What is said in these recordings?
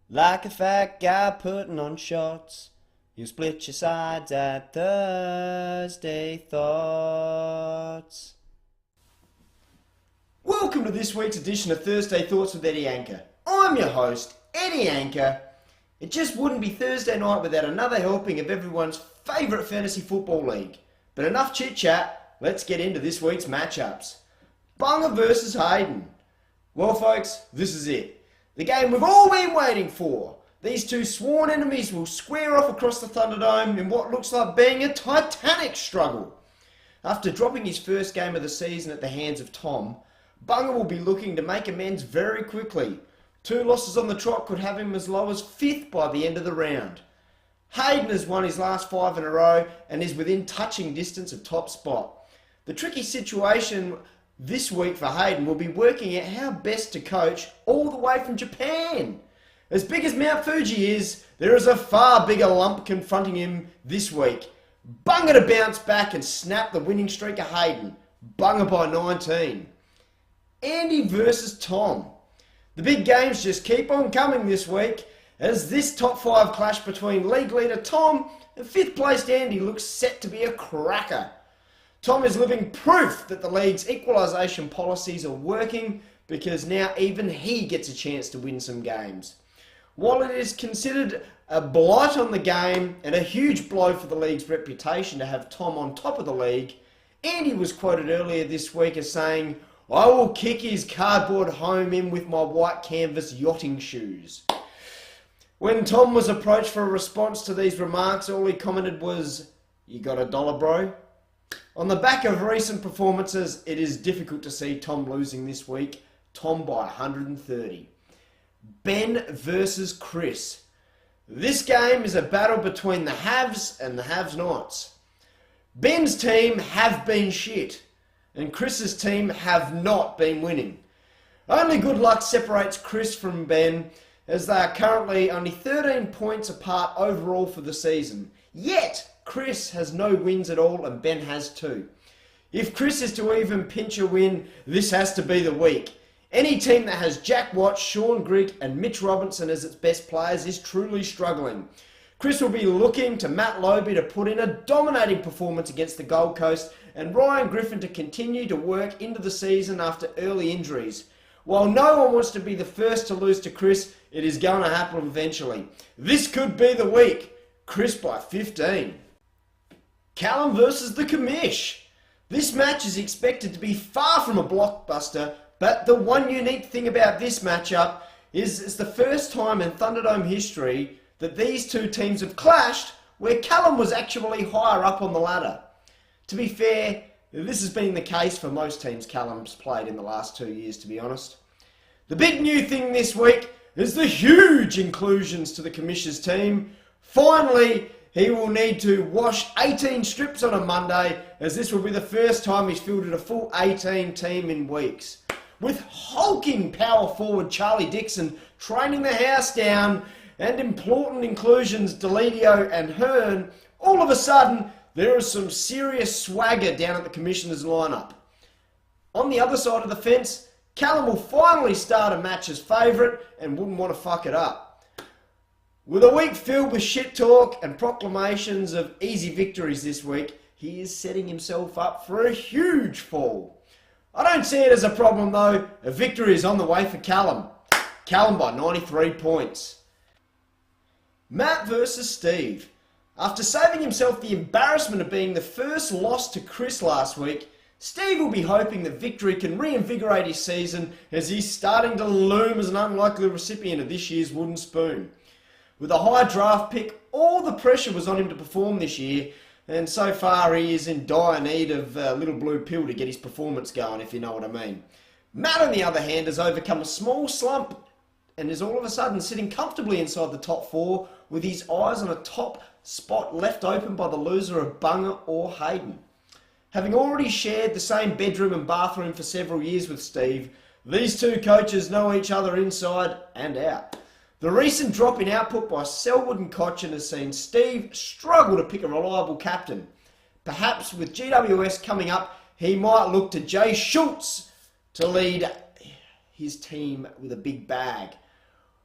Like a fat guy putting on shots, you split your sides at Thursday Thoughts. Welcome to this week's edition of Thursday Thoughts with Eddie Anchor. I'm your host, Eddie Anchor. It just wouldn't be Thursday night without another helping of everyone's favourite fantasy football league. But enough chit chat, let's get into this week's matchups. Bunga versus Hayden. Well folks, this is it. The game we've all been waiting for. These two sworn enemies will square off across the Thunderdome in what looks like being a titanic struggle. After dropping his first game of the season at the hands of Tom, Bunga will be looking to make amends very quickly. 2 losses on the trot could have him as low as 5th by the end of the round. Hayden has won his last 5 in a row and is within touching distance of top spot. The tricky situation this week for Hayden will be working out how best to coach all the way from Japan. As big as Mount Fuji is, there is a far bigger lump confronting him this week. Bunga to bounce back and snap the winning streak of Hayden. Bunga by 19. Andy versus Tom. The big games just keep on coming this week as this top 5 clash between league leader Tom and 5th placed Andy looks set to be a cracker. Tom is living proof that the league's equalisation policies are working because now even he gets a chance to win some games. While it is considered a blight on the game and a huge blow for the league's reputation to have Tom on top of the league, Andy was quoted earlier this week as saying, "I will kick his cardboard home in with my white canvas yachting shoes." When Tom was approached for a response to these remarks, all he commented was, "You got $1, bro?" On the back of recent performances, it is difficult to see Tom losing this week. Tom by 130. Ben versus Chris. This game is a battle between the haves and the have-nots. Ben's team have been shit, and Chris's team have not been winning. Only good luck separates Chris from Ben, as they are currently only 13 points apart overall for the season. Yet, Chris has no wins at all and Ben has 2. If Chris is to even pinch a win, this has to be the week. Any team that has Jack Watts, Sean Grigg and Mitch Robinson as its best players is truly struggling. Chris will be looking to Matt Loby to put in a dominating performance against the Gold Coast and Ryan Griffin to continue to work into the season after early injuries. While no one wants to be the first to lose to Chris, it is going to happen eventually. This could be the week. Chris by 15. Callum versus the Commish. This match is expected to be far from a blockbuster, but the one unique thing about this matchup is it's the first time in Thunderdome history that these two teams have clashed where Callum was actually higher up on the ladder. To be fair, this has been the case for most teams Callum's played in the last 2 years, to be honest. The big new thing this week is the huge inclusions to the Commish's team. Finally, he will need to wash 18 strips on a Monday, as this will be the first time he's fielded a full 18 team in weeks. With hulking power forward Charlie Dixon training the house down and important inclusions Deledio and Hearn, all of a sudden there is some serious swagger down at the Commissioner's lineup. On the other side of the fence, Callum will finally start a match as favourite and wouldn't want to fuck it up. With a week filled with shit talk and proclamations of easy victories this week, he is setting himself up for a huge fall. I don't see it as a problem though. A victory is on the way for Callum. Callum by 93 points. Matt versus Steve. After saving himself the embarrassment of being the first loss to Chris last week, Steve will be hoping that victory can reinvigorate his season as he's starting to loom as an unlikely recipient of this year's wooden spoon. With a high draft pick, all the pressure was on him to perform this year, and so far he is in dire need of a little blue pill to get his performance going, if you know what I mean. Matt, on the other hand, has overcome a small slump and is all of a sudden sitting comfortably inside the top 4 with his eyes on a top spot left open by the loser of Bunga or Hayden. Having already shared the same bedroom and bathroom for several years with Steve, these two coaches know each other inside and out. The recent drop in output by Selwood and Cochin has seen Steve struggle to pick a reliable captain. Perhaps with GWS coming up, he might look to Jay Schultz to lead his team with a big bag.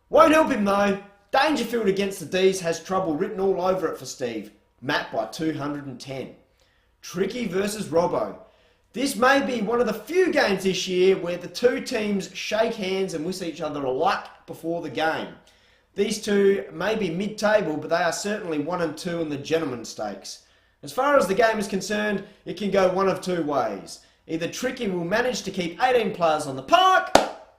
Won't help him though. Dangerfield against the D's has trouble written all over it for Steve. Matt by 210. Tricky versus Robbo. This may be one of the few games this year where the two teams shake hands and wish each other luck before the game. These two may be mid-table, but they are certainly 1 and 2 in the Gentleman's Stakes. As far as the game is concerned, it can go one of two ways. Either Tricky will manage to keep 18 players on the park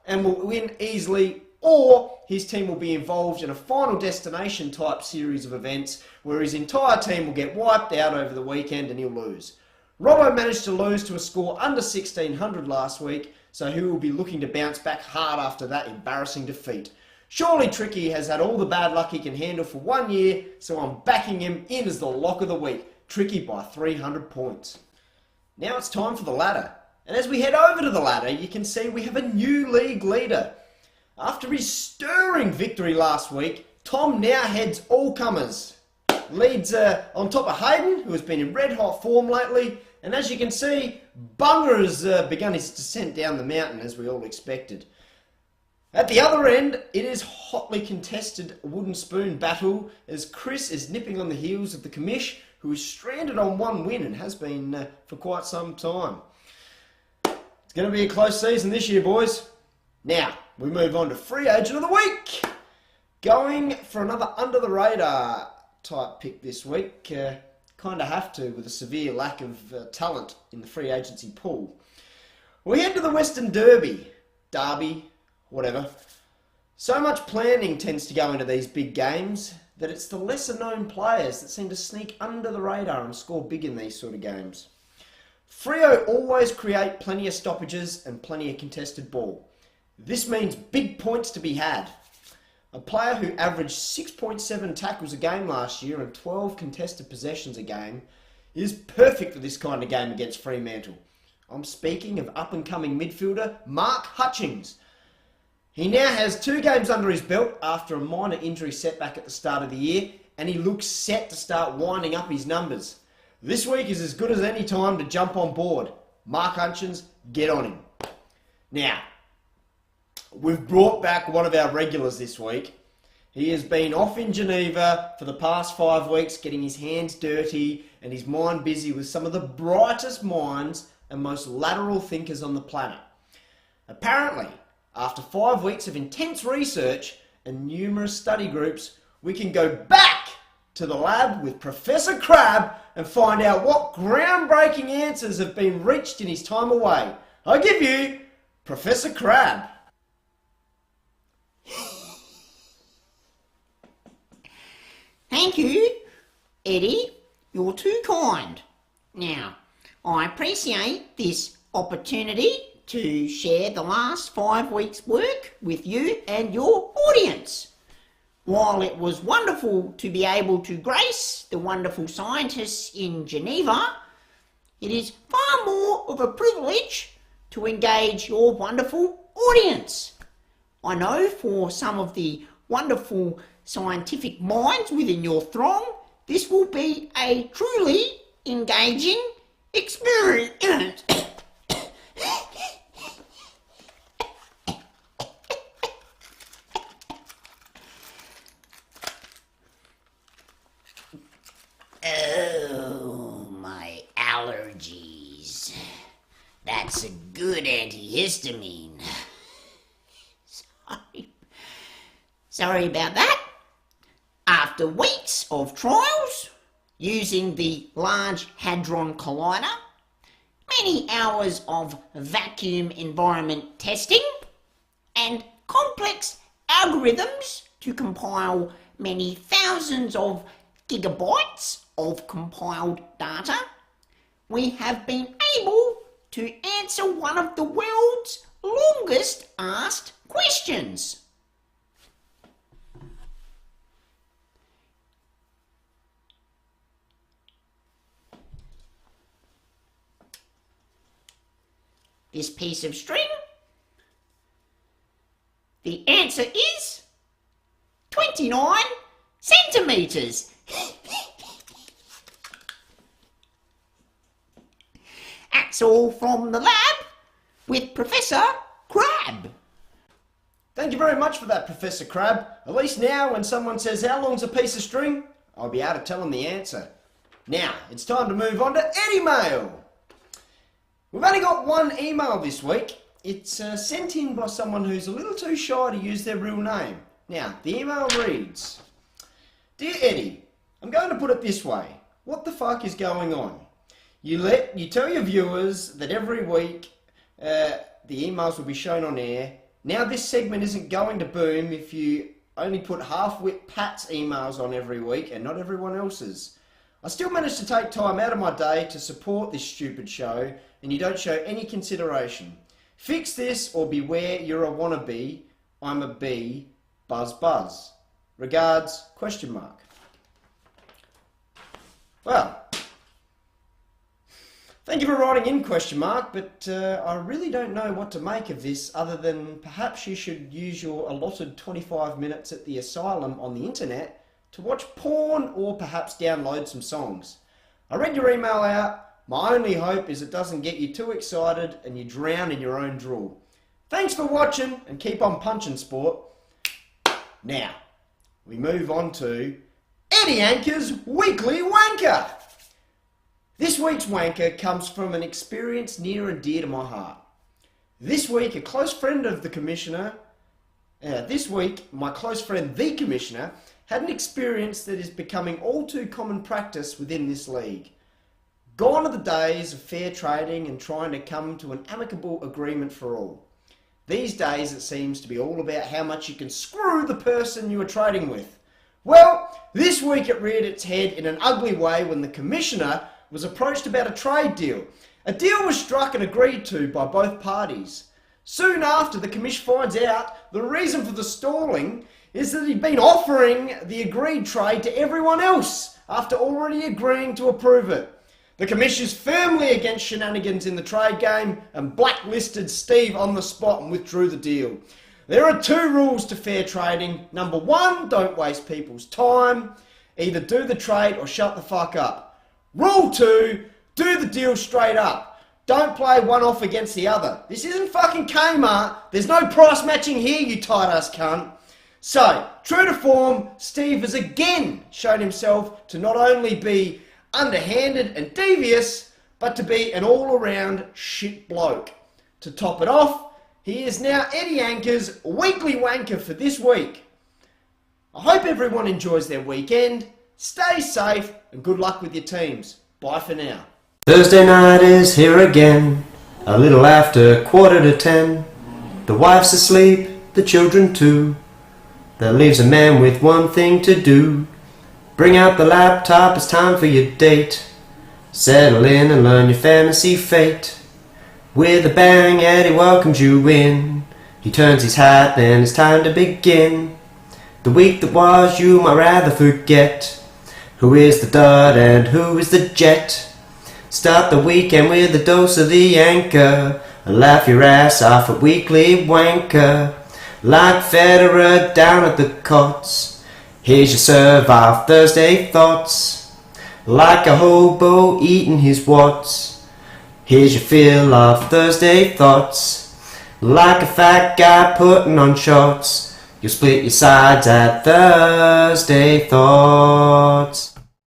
and will win easily, or his team will be involved in a final destination type series of events where his entire team will get wiped out over the weekend and he'll lose. Robbo managed to lose to a score under 1600 last week, so he will be looking to bounce back hard after that embarrassing defeat. Surely Tricky has had all the bad luck he can handle for 1 year, so I'm backing him in as the lock of the week. Tricky by 300 points. Now it's time for the ladder. And as we head over to the ladder, you can see we have a new league leader. After his stirring victory last week, Tom now heads all comers. Leads on top of Hayden, who has been in red hot form lately. And as you can see, Bunga has begun his descent down the mountain as we all expected. At the other end, it is hotly contested wooden spoon battle as Chris is nipping on the heels of the commish, who is stranded on 1 win and has been for quite some time. It's going to be a close season this year, boys. Now, we move on to Free Agent of the Week. Going for another under-the-radar type pick this week. Kind of have to with a severe lack of talent in the free agency pool. We head to the Western Derby, whatever. So much planning tends to go into these big games that it's the lesser known players that seem to sneak under the radar and score big in these sort of games. Freo always create plenty of stoppages and plenty of contested ball. This means big points to be had. A player who averaged 6.7 tackles a game last year and 12 contested possessions a game is perfect for this kind of game against Fremantle. I'm speaking of up-and-coming midfielder Mark Hutchings. He now has 2 games under his belt after a minor injury setback at the start of the year, and he looks set to start winding up his numbers. This week is as good as any time to jump on board. Mark Hutchings, get on him. Now, we've brought back one of our regulars this week. He has been off in Geneva for the past 5 weeks, getting his hands dirty and his mind busy with some of the brightest minds and most lateral thinkers on the planet. Apparently, after 5 weeks of intense research and numerous study groups, we can go back to the lab with Professor Crab and find out what groundbreaking answers have been reached in his time away. I give you Professor Crab. Thank you, Eddie. You're too kind. Now, I appreciate this opportunity to share the last 5 weeks' work with you and your audience. While it was wonderful to be able to grace the wonderful scientists in Geneva, it is far more of a privilege to engage your wonderful audience. I know for some of the wonderful scientific minds within your throng, this will be a truly engaging experience. Oh, my allergies. That's a good antihistamine. Sorry about that. After weeks of trials using the Large Hadron Collider, many hours of vacuum environment testing, and complex algorithms to compile many thousands of gigabytes of compiled data, we have been able to answer one of the world's longest asked questions. This piece of string, the answer is 29 centimetres. That's all from the lab with Professor Crab. Thank you very much for that, Professor Crab. At least now when someone says how long's a piece of string, I'll be able to tell them the answer. Now, it's time to move on to Eddie Mail. We've only got one email this week. It's sent in by someone who's a little too shy to use their real name. Now, the email reads, Dear Eddie, I'm going to put it this way. What the fuck is going on? You tell your viewers that every week the emails will be shown on air. Now this segment isn't going to boom if you only put half-wit Pat's emails on every week and not everyone else's. I still manage to take time out of my day to support this stupid show and you don't show any consideration. Fix this or beware you're a wannabe. I'm a bee. Buzz buzz. Regards, ? Well, thank you for writing in ? But I really don't know what to make of this other than perhaps you should use your allotted 25 minutes at the asylum on the internet to watch porn or perhaps download some songs. I read your email out. My only hope is it doesn't get you too excited and you drown in your own drool. Thanks for watching and keep on punching, sport. Now, we move on to Eddie Anker's Weekly Wanker. This week's wanker comes from an experience near and dear to my heart. This week, a close friend of the Commissioner, my close friend, the Commissioner, had an experience that is becoming all too common practice within this league. Gone are the days of fair trading and trying to come to an amicable agreement for all. These days, it seems to be all about how much you can screw the person you are trading with. Well, this week it reared its head in an ugly way when the Commissioner was approached about a trade deal. A deal was struck and agreed to by both parties. Soon after, the Commission finds out the reason for the stalling is that he'd been offering the agreed trade to everyone else after already agreeing to approve it. The Commission's firmly against shenanigans in the trade game and blacklisted Steve on the spot and withdrew the deal. There are two rules to fair trading. Number one, don't waste people's time. Either do the trade or shut the fuck up. Rule 2, do the deal straight up. Don't play one off against the other. This isn't fucking Kmart. There's no price matching here, you tight ass cunt. So, true to form, Steve has again shown himself to not only be underhanded and devious, but to be an all-around shit bloke. To top it off, he is now Eddie Anker's Weekly Wanker for this week. I hope everyone enjoys their weekend. Stay safe and good luck with your teams. Bye for now. Thursday night is here again, a little after 10:15. The wife's asleep, the children too. That leaves a man with one thing to do. Bring out the laptop, it's time for your date. Settle in and learn your fantasy fate. With a bang, Eddie welcomes you in. He turns his hat, then it's time to begin. The week that was, you might rather forget. Who is the dud and who is the jet? Start the weekend with a dose of the anchor. And laugh your ass off at Weekly Wanker. Like Federer down at the cots. Here's your serve of Thursday thoughts. Like a hobo eating his Watts. Here's your fill of Thursday thoughts. Like a fat guy putting on shorts. You'll split your sides at Thursday thoughts.